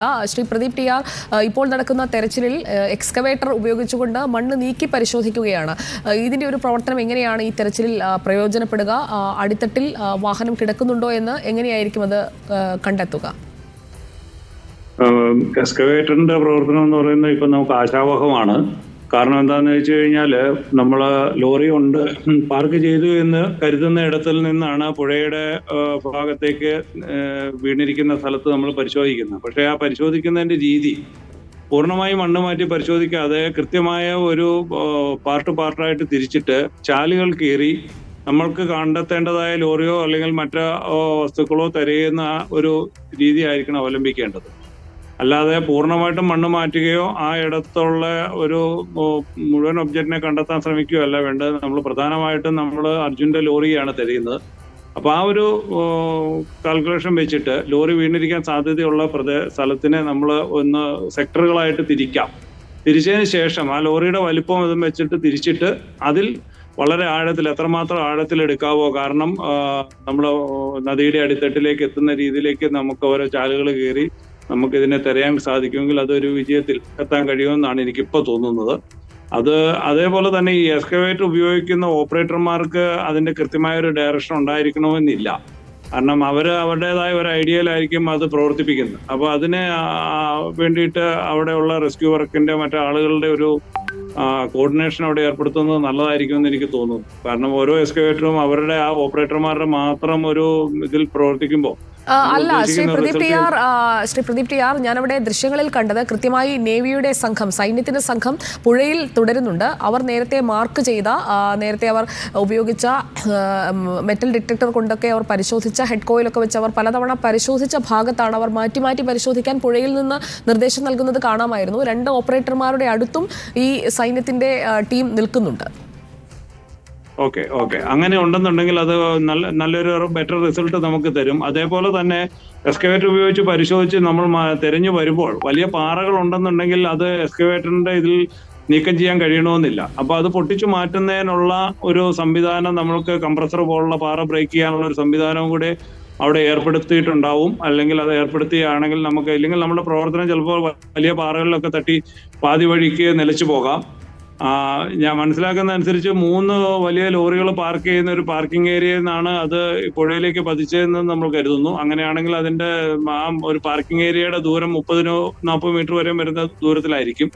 Shri Pradeep T R, ഇപ്പോൾ നടക്കുന്ന തെരച്ചിലിൽ excavator ഉപയോഗിച്ചുകൊണ്ട് മണ്ണ് നീക്കി പരിശോധിക്കുകയാണ്. ഇതിന്റെ ഒരു പ്രവർത്തനം എങ്ങനെയാണ് ഈ തെരച്ചിലിൽ പ്രയോജനപ്പെടുക? അടിത്തട്ടിൽ വാഹനം കിടക്കുന്നുണ്ടോ എന്ന് എങ്ങനെയായിരിക്കും അത് കണ്ടെത്തുക? എക്സ്കവേറ്ററിന്റെ പ്രവർത്തനം എന്ന് പറയുന്നത് ഇപ്പൊ നമുക്ക് ആശാവഹമാണ്. കാരണം എന്താണെന്ന് വെച്ച് കഴിഞ്ഞാൽ നമ്മൾ ലോറി കൊണ്ട് പാർക്ക് ചെയ്തു എന്ന് കരുതുന്ന ഇടത്തിൽ നിന്നാണ് പുഴയുടെ ഭാഗത്തേക്ക് വീണിരിക്കുന്ന സ്ഥലത്ത് നമ്മൾ പരിശോധിക്കുന്നത്. പക്ഷേ ആ പരിശോധിക്കുന്നതിന്റെ രീതി പൂർണ്ണമായും മണ്ണ് മാറ്റി പരിശോധിക്കാതെ കൃത്യമായ ഒരു പാർട്ടായിട്ട് തിരിച്ചിട്ട് ചാലുകൾ കീറി നമ്മൾക്ക് കണ്ടെത്തേണ്ടതായ ലോറിയോ അല്ലെങ്കിൽ മറ്റു വസ്തുക്കളോ തിരയുന്ന ഒരു രീതി ആയിരിക്കണം അവലംബിക്കേണ്ടത്. അല്ലാതെ പൂർണ്ണമായിട്ടും മണ്ണ് മാറ്റുകയോ ആ ഇടത്തുള്ള ഒരു മുഴുവൻ ഒബ്ജക്റ്റിനെ കണ്ടെത്താൻ ശ്രമിക്കുകയോ അല്ല വേണ്ടത്. നമ്മൾ പ്രധാനമായിട്ടും നമ്മൾ അർജുന്റെ ലോറിയാണ് തിരയുന്നത്. അപ്പോൾ ആ ഒരു കാൽക്കുലേഷൻ വെച്ചിട്ട് ലോറി വീണിരിക്കാൻ സാധ്യതയുള്ള സ്ഥലത്തിനെ നമ്മൾ ഒന്ന് സെക്ടറുകളായിട്ട് തിരിക്കാം. തിരിച്ചതിന് ശേഷം ആ ലോറിയുടെ വലിപ്പം ഇതും വെച്ചിട്ട് തിരിച്ചിട്ട് അതിൽ വളരെ ആഴത്തിൽ എത്രമാത്രം ആഴത്തിൽ എടുക്കാവോ, കാരണം നമ്മൾ നദിയുടെ അടിത്തട്ടിലേക്ക് എത്തുന്ന രീതിയിലേക്ക് നമുക്ക് ഓരോ ചാലുകൾ കയറി നമുക്കിതിനെ തിരയാൻ സാധിക്കുമെങ്കിൽ അതൊരു വിജയത്തിൽ എത്താൻ കഴിയുമെന്നാണ് എനിക്കിപ്പോൾ തോന്നുന്നത്. അതേപോലെ തന്നെ ഈ എക്സ്കവേറ്റർ ഉപയോഗിക്കുന്ന ഓപ്പറേറ്റർമാർക്ക് അതിന്റെ കൃത്യമായ ഒരു ഡയറക്ഷൻ ഉണ്ടായിരിക്കണമെന്നില്ല. കാരണം അവരുടേതായ ഒരു ഐഡിയയിലായിരിക്കും അത് പ്രവർത്തിപ്പിക്കുന്നത്. അപ്പോൾ അതിന് വേണ്ടിയിട്ട് അവിടെയുള്ള റെസ്ക്യൂ വർക്കിന്റെ മറ്റാളുകളുടെ ഒരു കോർഡിനേഷൻ അവിടെ ഏർപ്പെടുത്തുന്നത് നല്ലതായിരിക്കുമെന്ന് എനിക്ക് തോന്നുന്നു. കാരണം ഓരോ എക്സ്കവേറ്ററും അവരുടെ ആ ഓപ്പറേറ്റർമാരുടെ മാത്രം ഒരു ഇതിൽ പ്രവർത്തിക്കുമ്പോൾ അല്ല, ശ്രീ പ്രദീപ് ടി ആർ, ഞാനവിടെ ദൃശ്യങ്ങളിൽ കണ്ടത് കൃത്യമായി നേവിയുടെ സംഘം, സൈന്യത്തിന്റെ സംഘം പുഴയിൽ തുടരുന്നുണ്ട്. അവർ നേരത്തെ മാർക്ക് ചെയ്ത, നേരത്തെ അവർ ഉപയോഗിച്ച മെറ്റൽ ഡിറ്റക്ടർ കൊണ്ടൊക്കെ അവർ പരിശോധിച്ച, ഹെഡ് കോയിലൊക്കെ വെച്ച് അവർ പലതവണ പരിശോധിച്ച ഭാഗത്താണ് അവർ മാറ്റി മാറ്റി പരിശോധിക്കാൻ പുഴയിൽ നിന്ന് നിർദ്ദേശം നൽകുന്നത് കാണാമായിരുന്നു. 2 ഓപ്പറേറ്റർമാരുടെ അടുത്തും ഈ സൈന്യത്തിന്റെ ടീം നിൽക്കുന്നുണ്ട്. ഓക്കെ അങ്ങനെ ഉണ്ടെന്നുണ്ടെങ്കിൽ അത് നല്ലൊരു ബെറ്റർ റിസൾട്ട് നമുക്ക് തരും. അതേപോലെ തന്നെ എക്സ്കവേറ്റർ ഉപയോഗിച്ച് പരിശോധിച്ച് നമ്മൾ തിരഞ്ഞു വരുമ്പോൾ വലിയ പാറകൾ ഉണ്ടെന്നുണ്ടെങ്കിൽ അത് എക്സ്കവേറ്ററിന്റെ ഇതിൽ നീക്കം ചെയ്യാൻ കഴിയണമെന്നില്ല. അപ്പൊ അത് പൊട്ടിച്ചു മാറ്റുന്നതിനുള്ള ഒരു സംവിധാനം നമ്മൾക്ക് കംപ്രസർ പോലുള്ള പാറ ബ്രേക്ക് ചെയ്യാനുള്ള ഒരു സംവിധാനവും കൂടെ അവിടെ ഏർപ്പെടുത്തിയിട്ടുണ്ടാവും. അല്ലെങ്കിൽ അത് ഏർപ്പെടുത്തുകയാണെങ്കിൽ നമുക്ക്, ഇല്ലെങ്കിൽ നമ്മുടെ പ്രവർത്തനം ചിലപ്പോൾ വലിയ പാറകളിലൊക്കെ തട്ടി പാതി വഴിക്ക് നിലച്ചു പോകാം. ഞാൻ മനസ്സിലാക്കുന്ന അനുസരിച്ച് 3 വലിയ ലോറികൾ പാർക്ക് ചെയ്യുന്ന ഒരു പാർക്കിംഗ് ഏരിയയിൽ നിന്നാണ് അത് പുഴയിലേക്ക് പതിച്ചതെന്ന് നമ്മൾ കരുതുന്നു. അങ്ങനെയാണെങ്കിൽ അതിന്റെ ആ ഒരു പാർക്കിംഗ് ഏരിയയുടെ ദൂരം 30-40 മീറ്റർ വരെ വരുന്ന ദൂരത്തിലായിരിക്കും.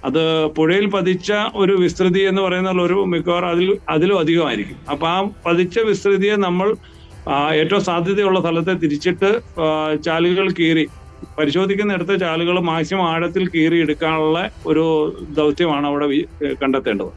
അത് പുഴയിൽ പതിച്ച ഒരു വിസ്തൃതി എന്ന് പറയുന്ന ഒരു മിക്കവാറും അതിലും അധികമായിരിക്കും. അപ്പൊ ആ പതിച്ച വിസ്തൃതിയെ നമ്മൾ ഏറ്റവും സാധ്യതയുള്ള സ്ഥലത്തെ തിരിച്ചിട്ട് ചാലുകൾ കീറി പരിശോധിക്കുന്നിടത്ത് ചാലുകൾ മാക്സിമം ആഴത്തിൽ കീറി എടുക്കാനുള്ള ഒരു ദൗത്യമാണ് അവിടെ കണ്ടെത്തേണ്ടത്.